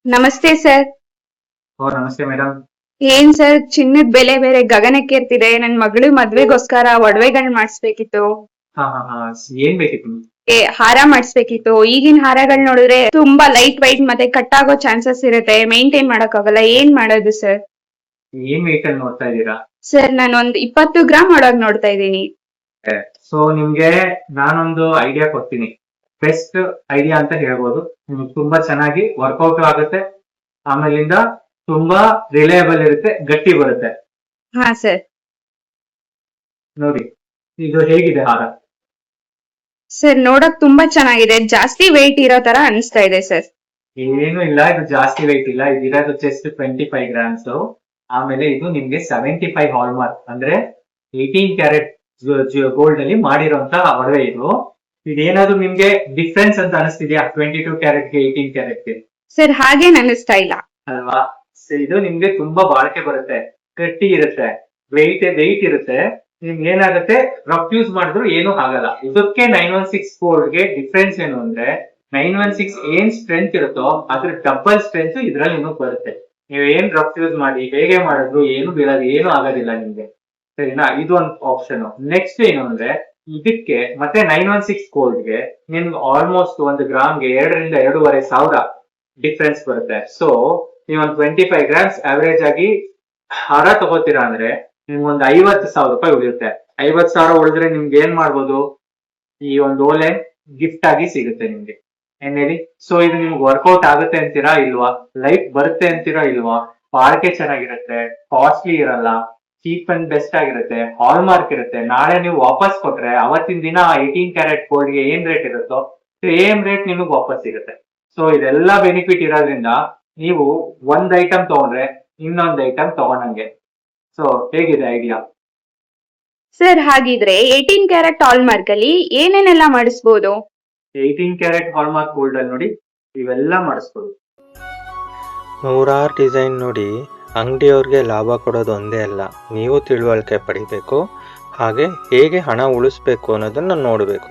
ನಮಸ್ತೆ ಸರ್. ಓ ನಮಸ್ತೆ ಮೇಡಮ್. ಏನ್ ಸರ್ ಚಿನ್ನದ ಬೆಲೆ ಬೇರೆ ಗಗನಕ್ಕೇರ್ತಿದೆ. ನನ್ ಮಗಳು ಮದ್ವೆಗೋಸ್ಕರ ಒಡವೆಗಳ್ ಮಾಡಿಸ್ಬೇಕಿತ್ತು. ಹಾ ಹಾ ಹಾ ಏನ್ ಬೇಕಿತ್ತು ನಿಮ್ಗೆ? ಹಾರ ಮಾಡಿಸ್ಬೇಕಿತ್ತು. ಈಗಿನ ಹಾರಗಳ್ ನೋಡಿದ್ರೆ ತುಂಬಾ ಲೈಟ್ ವೈಟ್ ಮತ್ತೆ ಕಟ್ ಆಗೋ ಚಾನ್ಸಸ್ ಇರುತ್ತೆ. ಮೇಂಟೈನ್ ಮಾಡಕ್ಕಾಗಲ್ಲ. ಏನ್ ಮಾಡೋದು ಸರ್? ಏನ್ ವೆಹಿಕಲ್ ನೋಡ್ತಾ ಇದ್ದೀರಾ? ಸರ್ ನಾನು ಒಂದ್ 20 ಗ್ರಾಮ್ ಒಳಗ್ ನೋಡ್ತಾ ಇದ್ದೀನಿ. ಸೊ ನಿಮ್ಗೆ ನಾನೊಂದು ಐಡಿಯಾ ಕೊಡ್ತೀನಿ. ಬೆಸ್ಟ್ ಐಡಿಯಾ ಅಂತ ಹೇಳ್ಬೋದು. ನಿಮ್ಗೆ ತುಂಬಾ ಚೆನ್ನಾಗಿ ವರ್ಕೌಟ್ ಆಗುತ್ತೆ. ಆಮೇಲಿಂದ ತುಂಬಾ ರಿಲಯಬಲ್ ಇರುತ್ತೆ, ಗಟ್ಟಿ ಬರುತ್ತೆ. ಹಾ ಸರ್. ನೋಡಿ ಇದು ಹೇಗಿದೆ ಹಾರ? ಸರ್ ನೋಡಕ್ ತುಂಬಾ ಚೆನ್ನಾಗಿದೆ. ಜಾಸ್ತಿ ವೆಯ್ಟ್ ಇರೋ ತರ ಅನಿಸ್ತಾ ಇದೆ ಸರ್. ಏನು ಇಲ್ಲ, ಇದು ಜಾಸ್ತಿ ವೆಯ್ಟ್ ಇಲ್ಲ. ಇದಿರೋದು ಜಸ್ಟ್ 25 ಗ್ರಾಮ್ಸ್. ಆಮೇಲೆ ಇದು ನಿಮ್ಗೆ 75 ಹಾಲ್ ಮಾರ್ಕ್ ಅಂದ್ರೆ 18 ಕ್ಯಾರೆಟ್ ಗೋಲ್ಡ್ ಅಲ್ಲಿ ಮಾಡಿರುವಂತ ಒಡವೆ ಇದು. ಇದೇನಾದ್ರು ನಿಮ್ಗೆ ಡಿಫ್ರೆನ್ಸ್ ಅಂತ ಅನಿಸ್ತಿದ್ಯಾ 22 ಕ್ಯಾರೆಟ್ಗೆ 18 ಕ್ಯಾರೆಟ್ಗೆ? ಸರ್ ಹಾಗೆ ಅನಿಸ್ತಾ ಇಲ್ಲ. ಅಲ್ವಾ? ಇದು ನಿಮ್ಗೆ ತುಂಬಾ ಬಾಳಿಕೆ ಬರುತ್ತೆ, ಗಟ್ಟಿ ಇರುತ್ತೆ, ವೆಯ್ಟ್ ಇರುತ್ತೆ. ನಿಮ್ಗೆ ಏನಾಗುತ್ತೆ, ರಫ್ ಯೂಸ್ ಮಾಡಿದ್ರು ಏನು ಆಗಲ್ಲ. ಇದಕ್ಕೆ 916 ಗೋಲ್ಡ್ಗೆ ಡಿಫ್ರೆನ್ಸ್ ಏನು ಅಂದ್ರೆ 916 ಏನ್ ಸ್ಟ್ರೆಂತ್ ಇರುತ್ತೋ ಅದ್ರ ಡಬಲ್ ಸ್ಟ್ರೆಂತ್ ಇದ್ರಲ್ಲಿ ನಿಮಗೆ ಬರುತ್ತೆ. ನೀವು ಏನ್ ರಫ್ ಯೂಸ್ ಮಾಡಿ ಹೇಗೆ ಮಾಡಿದ್ರು ಏನು ಬೀಳೋದು, ಏನು ಆಗೋದಿಲ್ಲ ನಿಮ್ಗೆ. ಸರಿನಾ? ಇದು ಒಂದು ಆಪ್ಷನ್. ನೆಕ್ಸ್ಟ್ ಏನು ಅಂದ್ರೆ ಇದಕ್ಕೆ ಮತ್ತೆ 916 ಗೋಲ್ಡ್ಗೆ ನಿಮ್ಗೆ ಆಲ್ಮೋಸ್ಟ್ 1 ಗ್ರಾಮ್ಗೆ 2ರಿಂದ 2.5 ಸಾವಿರ ಡಿಫ್ರೆನ್ಸ್ ಬರುತ್ತೆ. ಸೊ ನೀವು ಒಂದು 25 ಗ್ರಾಮ್ಸ್ ಅವರೇಜ್ ಆಗಿ ಹಾರ ತಗೋತೀರಾ ಅಂದ್ರೆ ನಿಮ್ಗೆ ಒಂದು 50,000 ರೂಪಾಯಿ ಉಳಿಯುತ್ತೆ. 50,000 ಉಳಿದ್ರೆ ನಿಮ್ಗೆ ಏನ್ ಮಾಡ್ಬೋದು? ಈ ಒಂದು ಓಲೆ ಗಿಫ್ಟ್ ಆಗಿ ಸಿಗುತ್ತೆ ನಿಮ್ಗೆ. ಏನ್ ಹೇಳಿ? ಸೊ ಇದು ನಿಮ್ಗೆ ವರ್ಕೌಟ್ ಆಗುತ್ತೆ ಅಂತೀರಾ ಇಲ್ವಾ? ಲೈಫ್ ಬರುತ್ತೆ ಅಂತೀರಾ ಇಲ್ವಾ? ಬಾಳಿಕೆ ಚೆನ್ನಾಗಿರುತ್ತೆ, ಕಾಸ್ಟ್ಲಿ ಇರಲ್ಲ, ಚೀಪ್ ಅಂಡ್ ಬೆಸ್ಟ್ ಆಗಿರುತ್ತೆ, ಹಾಲ್ ಮಾರ್ಕ್ ಇರುತ್ತೆ. ನಾಳೆ ನೀವು ವಾಪಸ್ ಕೊಟ್ರೆ ಅವತ್ತಿನ ದಿನ 18 ಕ್ಯಾರೆಟ್ ಗೋಲ್ಡ್ಗೆ ಏನ್ ರೇಟ್ ಇರುತ್ತೋ ಸೇಮ್ ರೇಟ್ ನಿಮಗೆ ವಾಪಸ್ ಸಿಗುತ್ತೆ. ಸೊ ಇದೆಲ್ಲ ಬೆನಿಫಿಟ್ ಇರೋದ್ರಿಂದ ನೀವು ಒಂದ್ ಐಟಮ್ ತಗೊಂಡ್ರೆ ಇನ್ನೊಂದ್ ಐಟಮ್ ತಗೊಂಡಂಗೆ. ಸೊ ಹೇಗಿದೆ ಐಡಿಯಾ? ಸರ್ ಹಾಗಿದ್ರೆ 18 ಕ್ಯಾರೆಟ್ ಹಾಲ್ ಮಾರ್ಕ್ ಅಲ್ಲಿ ಏನೇನೆಲ್ಲ ಮಾಡಿಸ್ಬೋದು? 18 ಕ್ಯಾರೆಟ್ ಹಾಲ್ ಮಾರ್ಕ್ ಗೋಲ್ಡ್ ಅಲ್ಲಿ ನೋಡಿ ಇವೆಲ್ಲ ಮಾಡಿಸ್ಬೋದು. ನೂರಾರು ಡಿಸೈನ್ ನೋಡಿ ಅಂಗಡಿಯವ್ರಿಗೆ ಲಾಭ ಕೊಡೋದು ಒಂದೇ ಅಲ್ಲ, ನೀವು ತಿಳುವಳಿಕೆ ಪಡಿಬೇಕು. ಹಾಗೆ ಹೇಗೆ ಹಣ ಉಳಿಸ್ಬೇಕು ಅನ್ನೋದನ್ನ ನೋಡಬೇಕು.